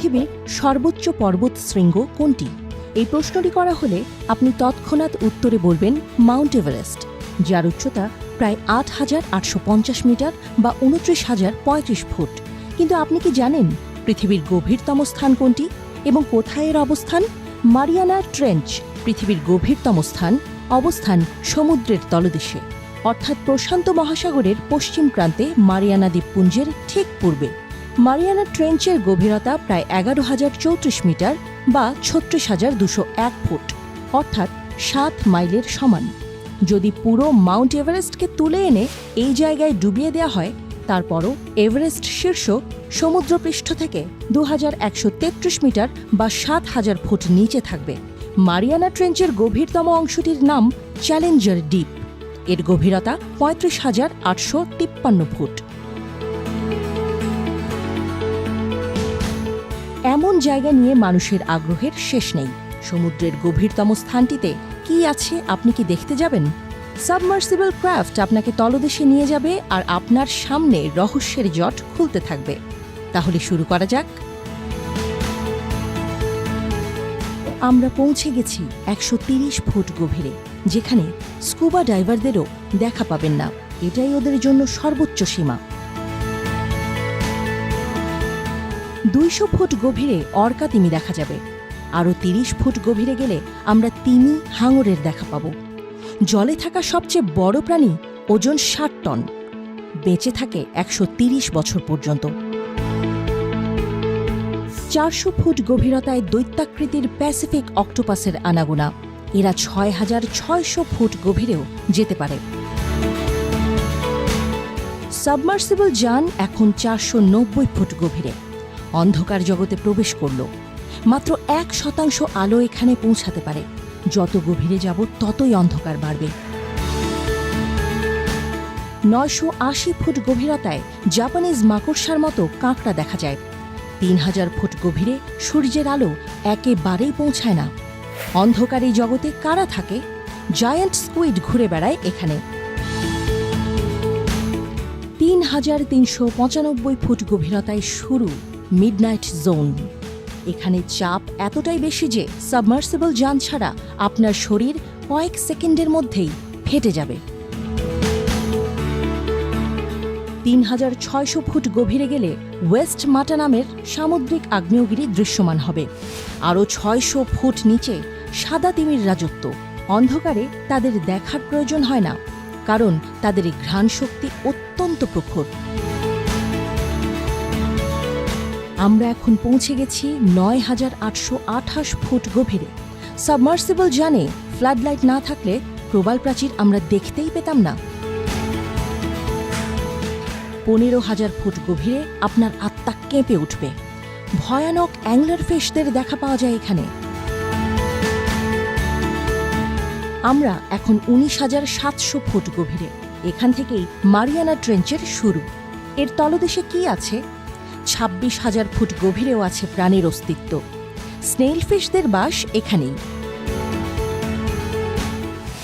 পৃথিবীর সর্বোচ্চ পর্বত শৃঙ্গ কোনটি? এই প্রশ্নটি করা হলে আপনি তৎক্ষণাৎ উত্তরে বলবেন মাউন্ট এভারেস্ট, যার উচ্চতা প্রায় ৮,৮৫০ মিটার বা ২৯,০৩৫ ফুট। কিন্তু আপনি কি জানেন পৃথিবীর গভীরতম স্থান কোনটি এবং কোথায় এর অবস্থান? মারিয়ানা ট্রেঞ্চ পৃথিবীর গভীরতম অবস্থান সমুদ্রের তলদেশে, অর্থাৎ প্রশান্ত মহাসাগরের পশ্চিম প্রান্তে মারিয়ানা দ্বীপপুঞ্জের ঠিক পূর্বে। মারিয়ানা ট্রেঞ্চের গভীরতা প্রায় ১১,০৩৪ মিটার বা ৩৬,২০১ ফুট, অর্থাৎ ৭ মাইলের সমান। যদি পুরো মাউন্ট এভারেস্টকে তুলে এনে এই জায়গায় ডুবিয়ে দেওয়া হয়, তারপরও এভারেস্ট শীর্ষ সমুদ্রপৃষ্ঠ থেকে ২,১৩৩ মিটার বা ৭,০০০ ফুট নিচে থাকবে। মারিয়ানা ট্রেঞ্চের গভীরতম অংশটির নাম চ্যালেঞ্জার ডিপ। এর গভীরতা ৩৫,৮৫৩ ফুট। এমন জায়গা নিয়ে মানুষের আগ্রহের শেষ নেই। সমুদ্রের গভীরতম স্থানটিতে কি আছে আপনি কি দেখতে যাবেন? সাবমার্সিবল ক্রাফট আপনাকে তলদেশে নিয়ে যাবে আর আপনার সামনে রহস্যের জট খুলতে থাকবে। তাহলে শুরু করা যাক। আমরা পৌঁছে গেছি ১৩০ ফুট গভীরে, যেখানে স্কুবা ডাইভারদেরও দেখা পাবেন না। এটাই ওদের জন্য সর্বোচ্চ সীমা। ২০০ ফুট গভীরে অর্কা তিমি দেখা যাবে। আরও ৩০ ফুট গভীরে গেলে আমরা তিমি হাঙরের দেখা পাব। জলে থাকা সবচেয়ে বড় প্রাণী ওজন ৬০ টন, বেঁচে থাকে ১৩০ বছর পর্যন্ত। ৪০০ ফুট গভীরতায় দৈত্যাকৃতির প্যাসিফিক অক্টোপাসের আনাগোনা। এরা ৬,৬০০ ফুট গভীরেও যেতে পারে। সাবমার্সিবল যান এখন ৪৯০ ফুট গভীরে। অন্ধকার জগতে প্রবেশ করল। মাত্র ১% আলো এখানে পৌঁছাতে পারে। যত গভীরে যাব ততই অন্ধকার বাড়বে। ৯৮০ ফুট গভীরতায় জাপানিজ মাকড়সার মতো কাঁকড়া দেখা যায়। ৩,০০০ ফুট গভীরে সূর্যের আলো একেবারেই পৌঁছায় না। অন্ধকার এই জগতে কারা থাকে? জায়ান্ট স্কুইড ঘুরে বেড়ায় এখানে। ৩,৩৯৫ ফুট গভীরতায় শুরু মিডনাইট জোন। এখানে চাপ এতটাই বেশি যে সাবমার্সিবল যান ছাড়া আপনার শরীর কয়েক সেকেন্ডের মধ্যেই ফেটে যাবে। ৩,৬০০ ফুট গভীরে গেলে ওয়েস্ট মাটা নামের সামুদ্রিক আগ্নেয়গিরি দৃশ্যমান হবে। আরও ৬০০ ফুট নিচে সাদা তিমির রাজত্ব। অন্ধকারে তাদের দেখার প্রয়োজন হয় না, কারণ তাদের ঘ্রাণ শক্তি অত্যন্ত প্রখর। আমরা এখন পৌঁছে গেছি ৯,৮২৮ ফুট গভীরে। সাবমার্সিবল জানে ফ্লাডলাইট না থাকলে প্রবাল প্রাচীর আমরা দেখতেই পেতাম না। ১৫,০০০ ফুট গভীরে আপনার আত্মা কেঁপে উঠবে। ভয়ানক অ্যাংলার ফিশদের দেখা পাওয়া যায় এখানে। আমরা এখন ১৯,৭০০ ফুট গভীরে। এখান থেকেই মারিয়ানা ট্রেঞ্চের শুরু। এর তলদেশে কি আছে? ২৬,০০০ ফুট গভীরেও আছে প্রাণীর অস্তিত্ব। স্নেইল ফিশদের বাস এখানেই।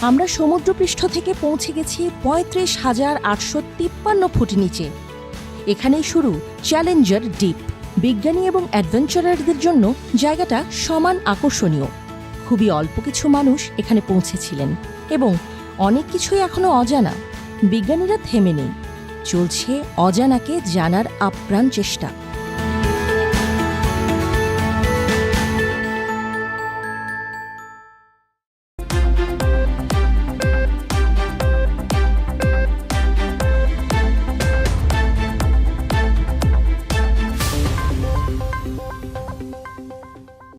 আমরা সমুদ্রপৃষ্ঠ থেকে পৌঁছে গেছি ৩৫,৮৫৩ ফুট নিচে। এখানেই শুরু চ্যালেঞ্জার ডিপ। বিজ্ঞানী এবং অ্যাডভেঞ্চারারদের জন্য জায়গাটা সমান আকর্ষণীয়। খুবই অল্প কিছু মানুষ এখানে পৌঁছেছিলেন এবং অনেক কিছুই এখনও অজানা। বিজ্ঞানীরা থেমে নেই, চলছে অজানাকে জানার আপ্রাণ চেষ্টা।